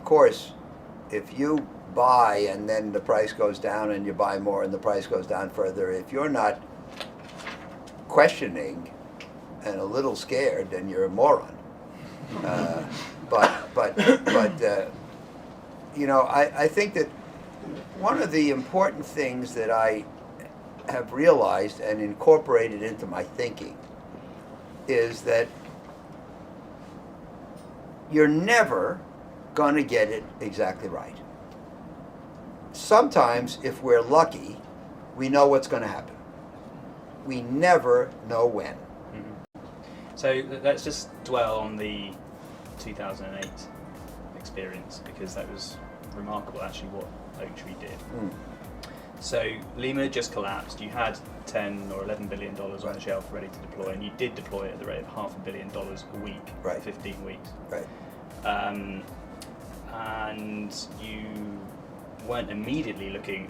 of course, if you buy and then the price goes down and you buy more and the price goes down further, if you're not questioning and a little scared, then you're a moron. But I think that one of the important things that I have realized and incorporated into my thinking is that you're never going to get it exactly right. Sometimes, if we're lucky, we know what's going to happen. We never know when. Mm-hmm. So let's just dwell on the 2008 experience, because that was remarkable actually what Oaktree did. So Lehman had just collapsed. You had $10 or $11 billion on the shelf ready to deploy, and you did deploy it at the rate of $500 million a week for 15 weeks. Right. And you wasn't immediately looking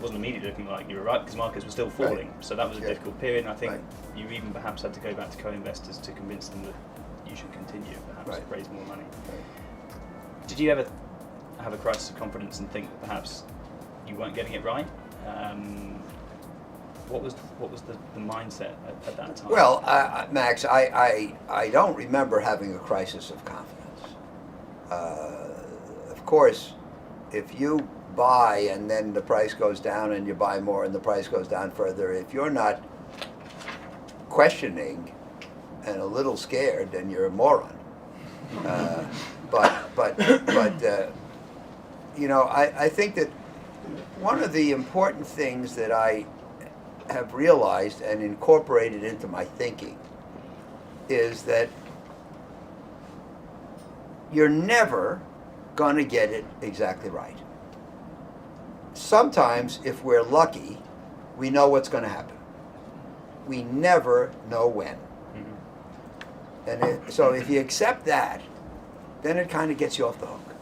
like you were right, because markets were still falling. Right. So that was a difficult period, and I think you even perhaps had to go back to co-investors to convince them that you should continue, perhaps raise more money. Right. Did you ever have a crisis of confidence and think that perhaps you weren't getting it right? What was the mindset at that time? Well, Max, I don't remember having a crisis of confidence. Of course, if you buy and then the price goes down and you buy more and the price goes down further, if you're not questioning and a little scared, then you're a moron. I think that one of the important things that I have realized and incorporated into my thinking is that you're never going to get it exactly right. Sometimes, if we're lucky, we know what's going to happen. We never know when. And so if you accept that, then it kind of gets you off the hook.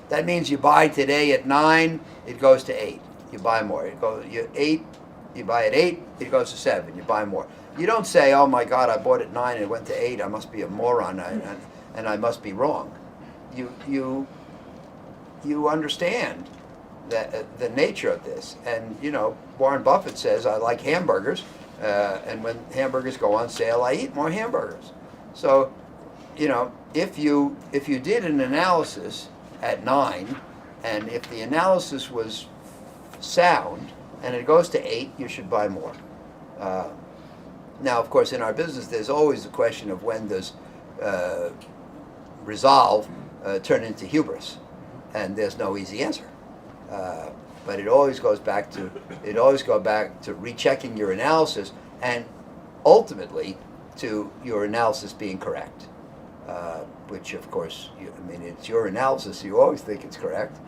That means you buy today at 9, it goes to 8. You buy more. You buy at 8, it goes to 7. You buy more. You don't say, "Oh my God, I bought at 9 and it went to 8. I must be a moron and I must be wrong." You understand that the nature of this. And Warren Buffett says, "I like hamburgers, and when hamburgers go on sale, I eat more hamburgers." So, if you did an analysis at 9, and if the analysis was sound and it goes to 8, you should buy more. Now, of course, in our business, there's always the question of when does resolve turn into hubris, and there's no easy answer. But it always goes back to rechecking your analysis, and ultimately to your analysis being correct. Which, of course, it's your analysis. You always think it's correct,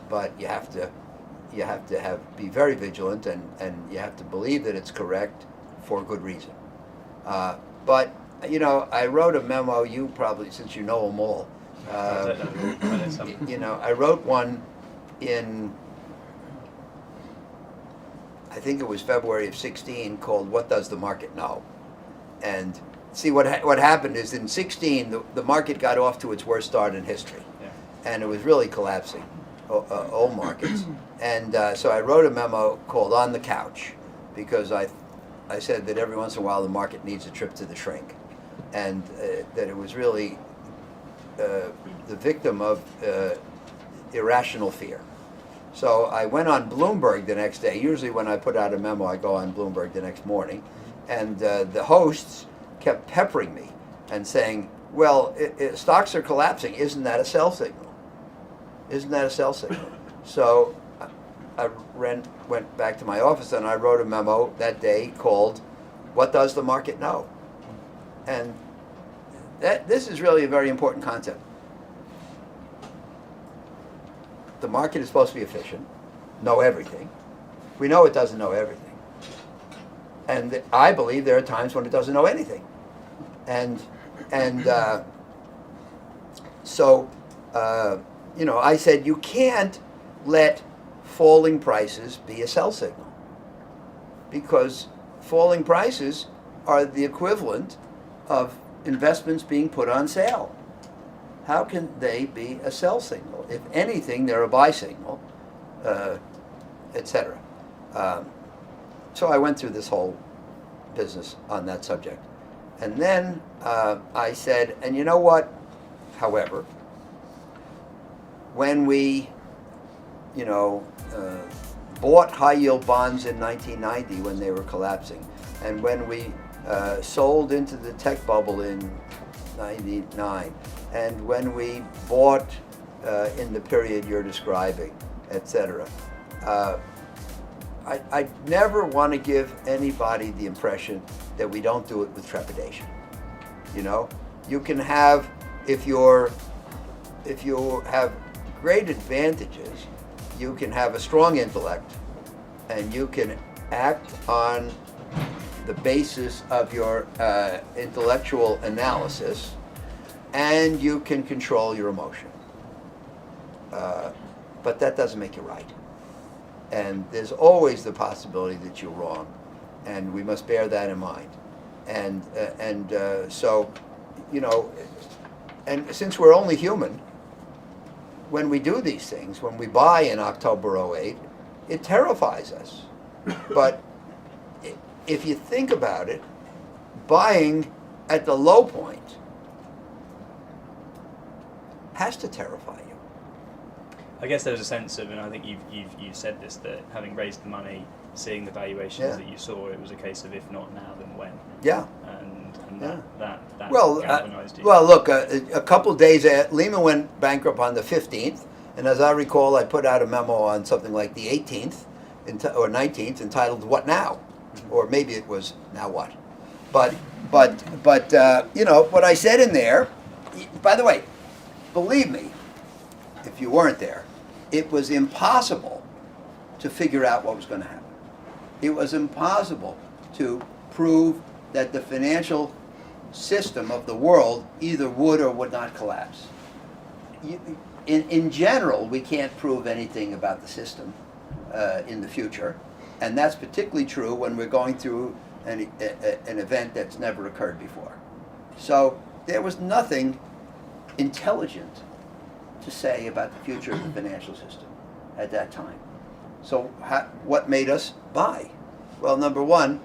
but you have to be very vigilant, and you have to believe that it's correct for good reason. But I wrote a memo. You probably, since you know them all, I wrote one in, I think it was February of 16, called "What Does the Market Know?" And see, what happened is in 16, the market got off to its worst start in history, and it was really collapsing, all markets. And so I wrote a memo called "On the Couch," because I said that every once in a while the market needs a trip to the shrink, and that it was really the victim of irrational fear. So I went on Bloomberg the next day. Usually when I put out a memo, I go on Bloomberg the next morning, and the hosts kept peppering me and saying, "Well, stocks are collapsing. Isn't that a sell signal? Isn't that a sell signal?" So I went back to my office and I wrote a memo that day called "What Does the Market Know?" And this is really a very important concept. The market is supposed to be efficient, know everything. We know it doesn't know everything. And I believe there are times when it doesn't know anything. So I said, you can't let falling prices be a sell signal, because falling prices are the equivalent of investments being put on sale. how can they be a sell signal? If anything, they're a buy signal, etc. So I went through this whole business on that subject. And then I said, and you know what? However, when we, bought high-yield bonds in 1990 when they were collapsing, and when we sold into the tech bubble in 99, and when we bought in the period you're describing, etc. I never want to give anybody the impression that we don't do it with trepidation. You can have, if you have great advantages, you can have a strong intellect, and you can act on the basis of your intellectual analysis, and you can control your emotion. But that doesn't make you right. And there's always the possibility that you're wrong, and we must bear that in mind. And so, and since we're only human, when we do these things, when we buy in October '08, it terrifies us. But if you think about it, buying at the low point has to terrify you. I guess there was a sense of, and I think you've said this, that having raised the money, seeing the valuations that you saw, it was a case of if not now, then when. Yeah. And Yeah. that Well, galvanized you. well, look, a couple days Lehman went bankrupt on the 15th, and as I recall, I put out a memo on something like the 18th or 19th entitled "What Now?" Or maybe it was "Now What?" But what I said in there. By the way, believe me, if you weren't there, it was impossible to figure out what was going to happen. It was impossible to prove that the financial system of the world either would or would not collapse. In general, we can't prove anything about the system in the future, and that's particularly true when we're going through an event that's never occurred before. So there was nothing intelligent to say about the future of the financial system at that time. So what made us buy? Well, number one,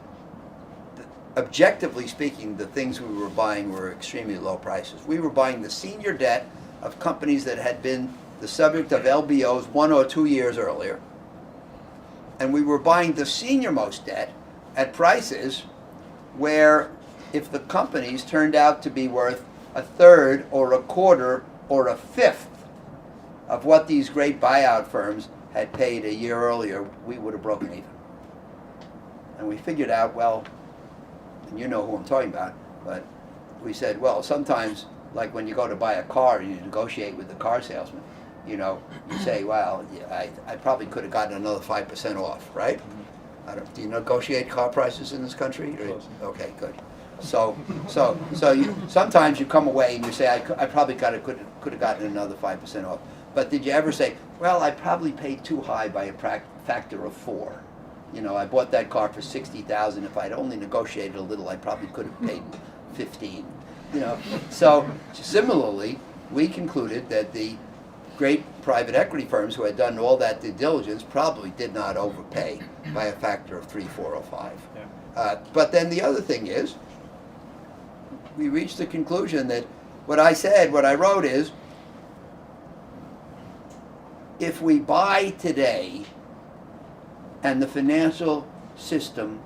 objectively speaking, the things we were buying were extremely low prices. We were buying the senior debt of companies that had been the subject of LBOs 1 or 2 years earlier. And we were buying the senior-most debt at prices where if the companies turned out to be worth a third or a quarter or a fifth of what these great buyout firms had paid a year earlier, we would have broken even. And we figured out, well, and you know who I'm talking about, but we said, well, sometimes, like when you go to buy a car and you negotiate with the car salesman, you say, well, yeah, I probably could have gotten another 5% off, right? Do you negotiate car prices in this country? Okay, good. So sometimes you come away and you say, I probably could have gotten another 5% off. But did you ever say, well, I probably paid too high by a factor of 4? I bought that car for $60,000. If I'd only negotiated a little, I probably could have paid 15. So similarly, we concluded that the great private equity firms who had done all that due diligence probably did not overpay by a factor of 3, 4, or 5. Yeah. But then the other thing is, we reached the conclusion that what I wrote is, if we buy today and the financial system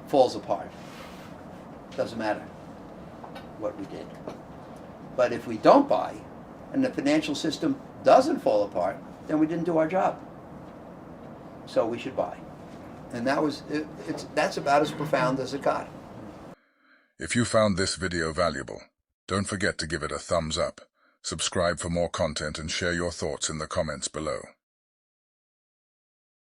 falls apart, doesn't matter what we did. But if we don't buy and the financial system doesn't fall apart, then we didn't do our job. So we should buy. And that's about as profound as it got. If you found this video valuable, don't forget to give it a thumbs up, subscribe for more content, and share your thoughts in the comments below.